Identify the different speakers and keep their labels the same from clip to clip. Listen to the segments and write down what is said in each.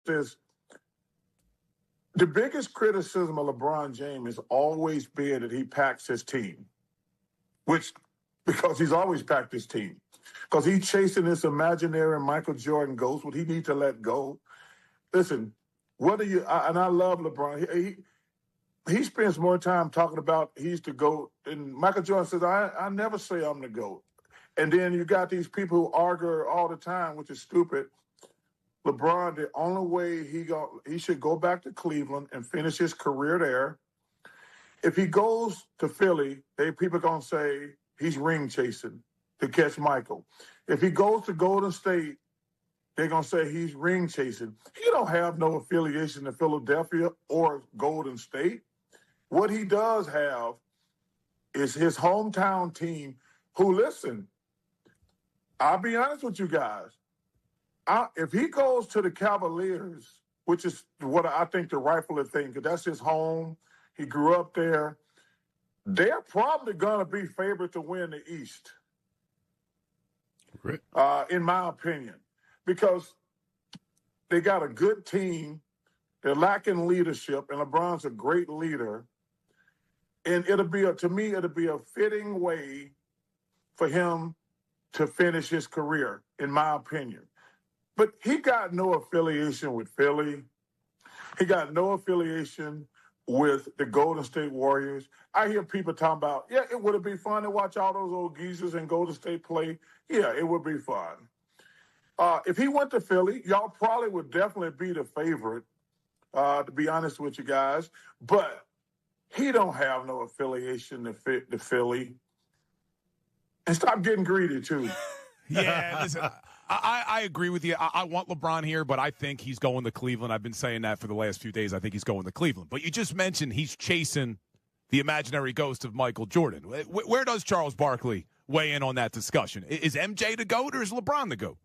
Speaker 1: this. The biggest criticism of LeBron James has always been that he packs his team, because he's always packed his team. Because he's chasing this imaginary Michael Jordan ghost, what he needs to let go. Listen, and I love LeBron. He spends more time talking about he's the GOAT. And Michael Jordan says, I never say I'm the GOAT. And then you got these people who argue all the time, which is stupid. LeBron, the only way he should go back to Cleveland and finish his career there. If he goes to Philly, people are going to say he's ring chasing to catch Michael. If he goes to Golden State, they're going to say he's ring chasing. He don't have no affiliation to Philadelphia or Golden State. What he does have is his hometown team who, listen, I'll be honest with you guys. If he goes to the Cavaliers, which is what I think the rightful thing, because that's his home, he grew up there, they're probably going to be favored to win the East, in my opinion, because they got a good team. They're lacking leadership, and LeBron's a great leader. And it'll be a fitting way for him to finish his career, in my opinion. But he got no affiliation with Philly. He got no affiliation with the Golden State Warriors. I hear people talking about, it would be fun to watch all those old geezers in Golden State play. Yeah, it would be fun. If he went to Philly, y'all probably would definitely be the favorite, to be honest with you guys. But he don't have no affiliation to Philly. And stop getting greedy, too.
Speaker 2: Yeah, listen, I agree with you. I want LeBron here, but I think he's going to Cleveland. I've been saying that for the last few days. I think he's going to Cleveland. But you just mentioned he's chasing the imaginary ghost of Michael Jordan. Where does Charles Barkley weigh in on that discussion? Is MJ the GOAT or is LeBron the GOAT?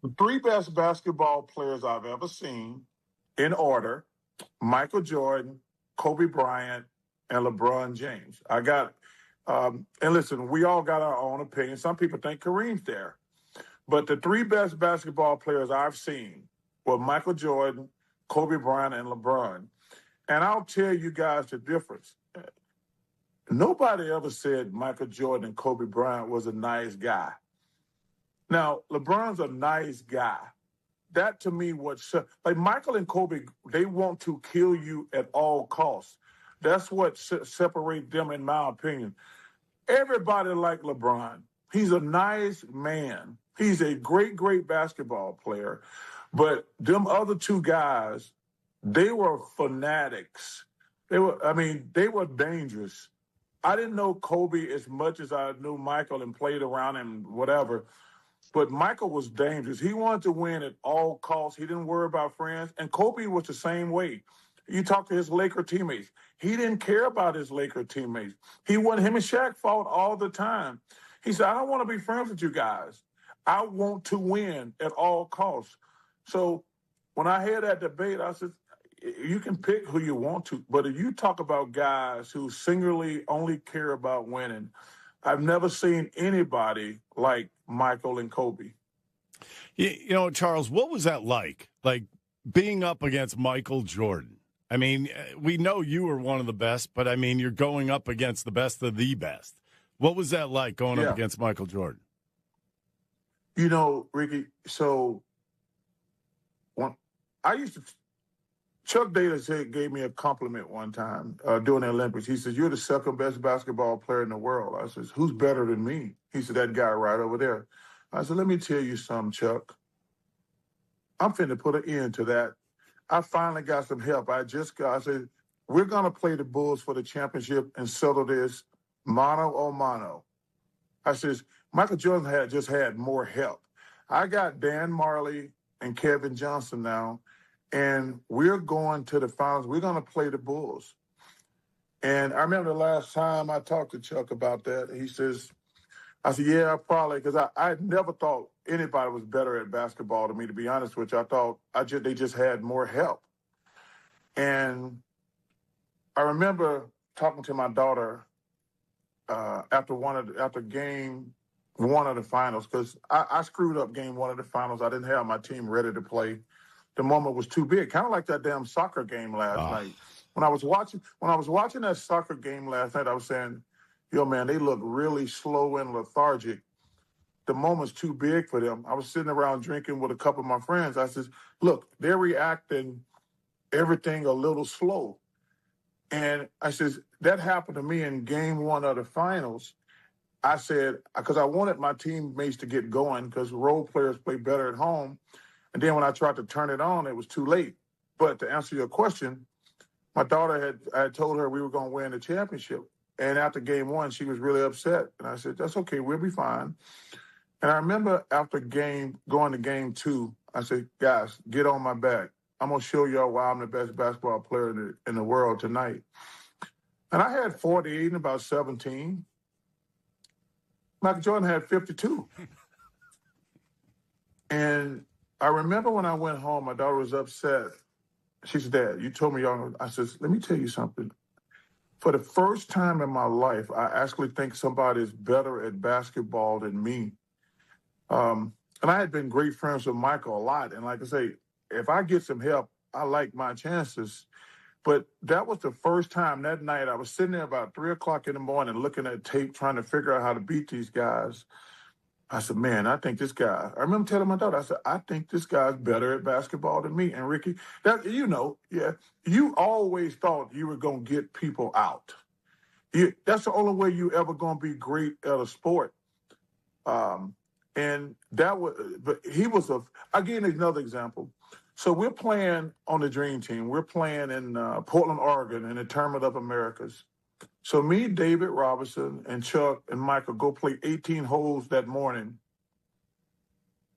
Speaker 1: The three best basketball players I've ever seen, in order, Michael Jordan, Kobe Bryant, and LeBron James. And listen, we all got our own opinion. Some people think Kareem's there. But the three best basketball players I've seen were Michael Jordan, Kobe Bryant, and LeBron. And I'll tell you guys the difference. Nobody ever said Michael Jordan and Kobe Bryant was a nice guy. Now, LeBron's a nice guy. That, to me, like Michael and Kobe, they want to kill you at all costs. That's what separates them, in my opinion. Everybody like LeBron. He's a nice man. He's a great, great basketball player. But them other two guys, they were fanatics. They were dangerous. I didn't know Kobe as much as I knew Michael and played around him, whatever. But Michael was dangerous. He wanted to win at all costs. He didn't worry about friends. And Kobe was the same way. You talk to his Laker teammates. He didn't care about his Laker teammates. Him and Shaq fought all the time. He said, I don't want to be friends with you guys. I want to win at all costs. So when I had that debate, I said, you can pick who you want to, but if you talk about guys who singularly only care about winning, I've never seen anybody like Michael and Kobe.
Speaker 3: You know, Charles, what was that like? Like being up against Michael Jordan? I mean, we know you were one of the best, but I mean, you're going up against the best of the best. What was that like going up against Michael Jordan?
Speaker 1: You know, Ricky, so when I used to, Chuck Davis gave me a compliment one time during the Olympics. He says, you're the second best basketball player in the world. I says, who's better than me? He said, that guy right over there. I said, let me tell you something, Chuck. I'm finna put an end to that. I finally got some help. I said, we're going to play the Bulls for the championship and settle this mano a mano. I says, Michael Jordan had more help. I got Dan Marley and Kevin Johnson now, and we're going to the finals. We're going to play the Bulls. And I remember the last time I talked to Chuck about that, he says, I said, yeah, probably, because I never thought anybody was better at basketball to me, to be honest with you. I thought they just had more help. And I remember talking to my daughter after game one of the finals because I screwed up game one of the finals. I didn't have my team ready to play. The moment was too big, kind of like that damn soccer game last night. When I was watching that soccer game last night, I was saying, yo, man, they look really slow and lethargic. The moment's too big for them. I was sitting around drinking with a couple of my friends. I said, look, they're reacting everything a little slow. And I said, that happened to me in game one of the finals. I said, because I wanted my teammates to get going because role players play better at home. And then when I tried to turn it on, it was too late. But to answer your question, my daughter I had told her we were going to win the championship. And after game one, she was really upset. And I said, that's okay, we'll be fine. And I remember after going to game two, I said, guys, get on my back. I'm going to show y'all why I'm the best basketball player in the world tonight. And I had 48 in about 17. Michael Jordan had 52. And I remember when I went home, my daughter was upset. She said, Dad, you told me y'all. I said, let me tell you something. For the first time in my life, I actually think somebody is better at basketball than me. And I had been great friends with Michael a lot. And like I say, if I get some help, I like my chances. But that was the first time that night I was sitting there about 3 o'clock in the morning looking at tape, trying to figure out how to beat these guys. I said, man, I think this guy, I remember telling my daughter, I said, I think this guy's better at basketball than me. And Ricky, you always thought you were going to get people out. That's the only way you ever going to be great at a sport. And that was, but he was I'll give you another example. So we're playing on the Dream Team. We're playing in Portland, Oregon in the Tournament of Americas. So me, David Robinson, and Chuck and Michael go play 18 holes that morning.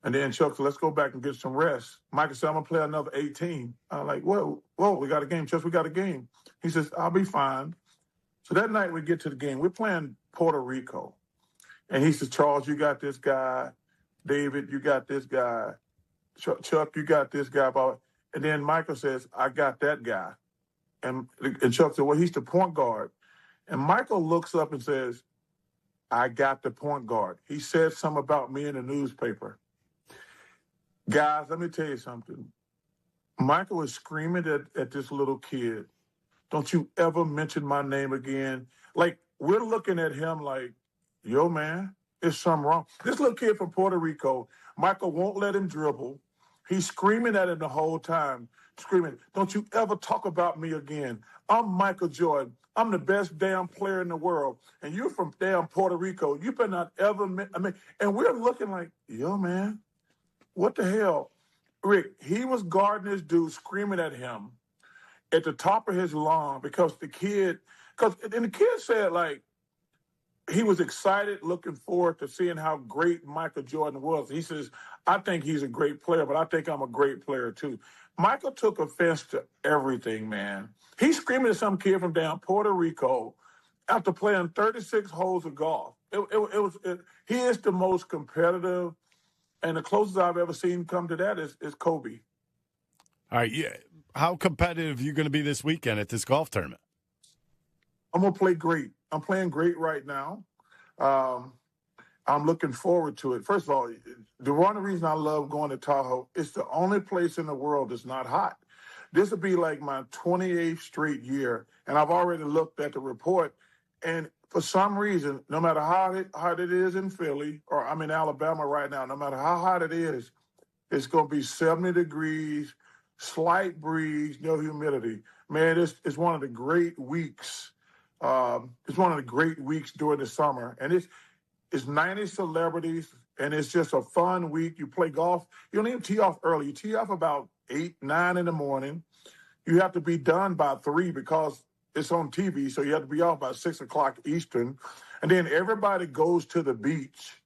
Speaker 1: And then Chuck said, let's go back and get some rest. Michael said, I'm going to play another 18. I'm like, whoa, we got a game. Chuck, we got a game. He says, I'll be fine. So that night we get to the game. We're playing Puerto Rico. And he says, Charles, you got this guy. David, you got this guy. Chuck, you got this guy. And then Michael says, I got that guy. And Chuck said, well, he's the point guard. And Michael looks up and says, I got the point guard. He said something about me in the newspaper. Guys, let me tell you something. Michael was screaming at this little kid, don't you ever mention my name again. Like, we're looking at him like, yo, man, there's something wrong. This little kid from Puerto Rico, Michael won't let him dribble. He's screaming at him the whole time, screaming, don't you ever talk about me again. I'm Michael Jordan. I'm the best damn player in the world. And you're from damn Puerto Rico. You better not ever, and we're looking like, yo, man, what the hell? Rick, he was guarding this dude, screaming at him at the top of his lung because the kid said, like, he was excited, looking forward to seeing how great Michael Jordan was. He says, I think he's a great player, but I think I'm a great player too. Michael took offense to everything, man. He's screaming at some kid from down Puerto Rico after playing 36 holes of golf. He is the most competitive, and the closest I've ever seen come to that is Kobe.
Speaker 3: All right, yeah. How competitive are you going to be this weekend at this golf tournament?
Speaker 1: I'm going to play great. I'm playing great right now. I'm looking forward to it. First of all, the one reason I love going to Tahoe, it's the only place in the world that's not hot. This will be like my 28th straight year, and I've already looked at the report, and for some reason, no matter how hot it is in Philly, or I'm in Alabama right now, no matter how hot it is, it's going to be 70 degrees, slight breeze, no humidity. Man, it's one of the great weeks. It's one of the great weeks during the summer, and it's 90 celebrities, and it's just a fun week. You play golf. You don't even tee off early. You tee off about 8, 9 in the morning. You have to be done by 3 because it's on TV, so you have to be off by 6 o'clock Eastern. And then everybody goes to the beach.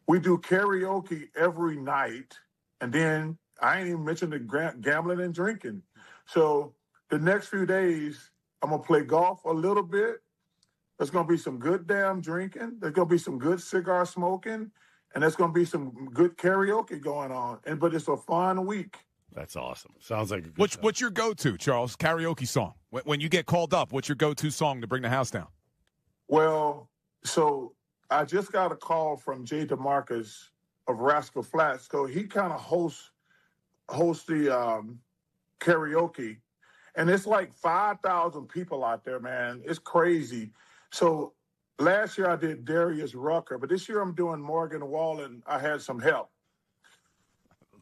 Speaker 1: We do karaoke every night, and then I ain't even mentioned the gambling and drinking. So the next few days, I'm going to play golf a little bit. There's going to be some good damn drinking. There's going to be some good cigar smoking. And there's going to be some good karaoke going on. But it's a fun week.
Speaker 3: That's awesome. Sounds like a good time.
Speaker 2: What's your go-to, Charles, karaoke song? When you get called up, what's your go-to song to bring the house down?
Speaker 1: Well, so I just got a call from Jay DeMarcus of Rascal Flatts. So he kind of hosts the karaoke, and it's like 5,000 people out there, man. It's crazy. So last year I did Darius Rucker, but this year I'm doing Morgan Wallen. I had some help.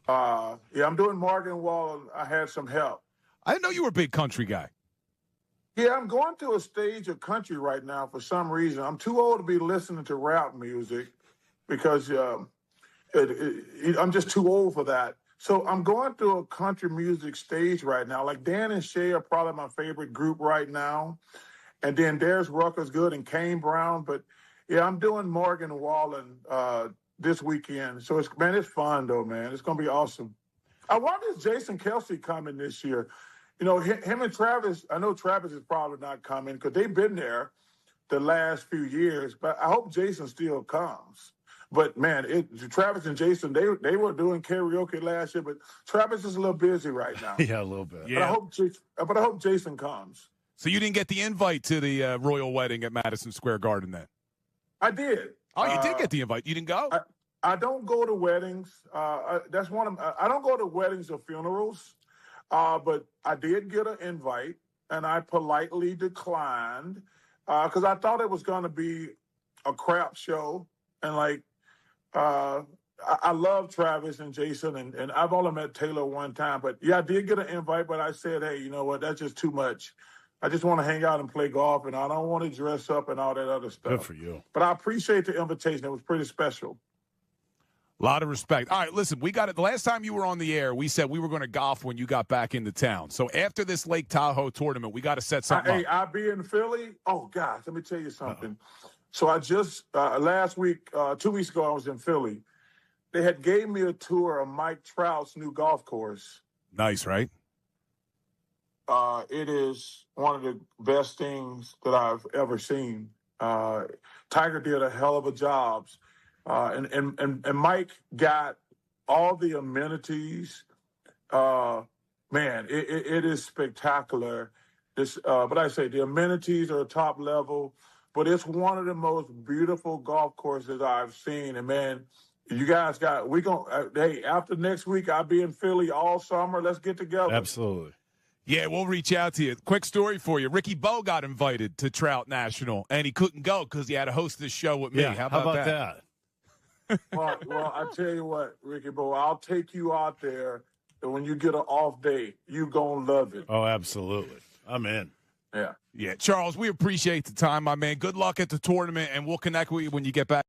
Speaker 1: I'm doing Morgan Wallen. I had some help.
Speaker 2: I didn't know you were a big country guy.
Speaker 1: Yeah, I'm going to a stage of country right now for some reason. I'm too old to be listening to rap music because I'm just too old for that. So I'm going through a country music stage right now. Like Dan and Shay are probably my favorite group right now. And then Darius Rucker's good and Kane Brown. But, yeah, I'm doing Morgan Wallen this weekend. So, it's fun, though, man. It's going to be awesome. I wonder if Jason Kelsey coming this year. You know, him and Travis, I know Travis is probably not coming because they've been there the last few years. But I hope Jason still comes. But, man, Travis and Jason, they were doing karaoke last year, but Travis is a little busy right now.
Speaker 3: Yeah, a little bit.
Speaker 2: Yeah.
Speaker 1: But I hope Jason comes.
Speaker 2: So you didn't get the invite to the royal wedding at Madison Square Garden then?
Speaker 1: I did.
Speaker 2: Oh, you did get the invite. You didn't go?
Speaker 1: I don't go to weddings. That's one of I don't go to weddings or funerals, but I did get an invite, and I politely declined because I thought it was going to be a crap show. And, like, I love Travis and Jason, and I've only met Taylor one time. But, yeah, I did get an invite, but I said, hey, you know what, that's just too much. I just want to hang out and play golf, and I don't want to dress up and all that other stuff.
Speaker 3: Good for you.
Speaker 1: But I appreciate the invitation. It was pretty special.
Speaker 2: A lot of respect. All right, listen, we got it. The last time you were on the air, we said we were going to golf when you got back into town. So after this Lake Tahoe tournament, we got to set something up.
Speaker 1: Hey, I'll be in Philly. Oh, gosh, let me tell you something. So I just, last week, 2 weeks ago, I was in Philly. They had gave me a tour of Mike Trout's new golf course.
Speaker 2: Nice, right?
Speaker 1: It is one of the best things that I've ever seen. Tiger did a hell of a job. And Mike got all the amenities. Man, it is spectacular. But I say the amenities are top level. But it's one of the most beautiful golf courses I've seen. And, man, you guys hey, after next week, I'll be in Philly all summer. Let's get together.
Speaker 3: Absolutely.
Speaker 2: Yeah, we'll reach out to you. Quick story for you. Ricky Bo got invited to Trout National, and he couldn't go because he had to host this show with me.
Speaker 3: Yeah,
Speaker 2: How about
Speaker 3: that?
Speaker 1: Well, I tell you what, Ricky Bo, I'll take you out there. And when you get an off day, you going to love it.
Speaker 3: Oh, absolutely. I'm in.
Speaker 1: Yeah.
Speaker 2: Yeah, Charles, we appreciate the time, my man. Good luck at the tournament, and we'll connect with you when you get back.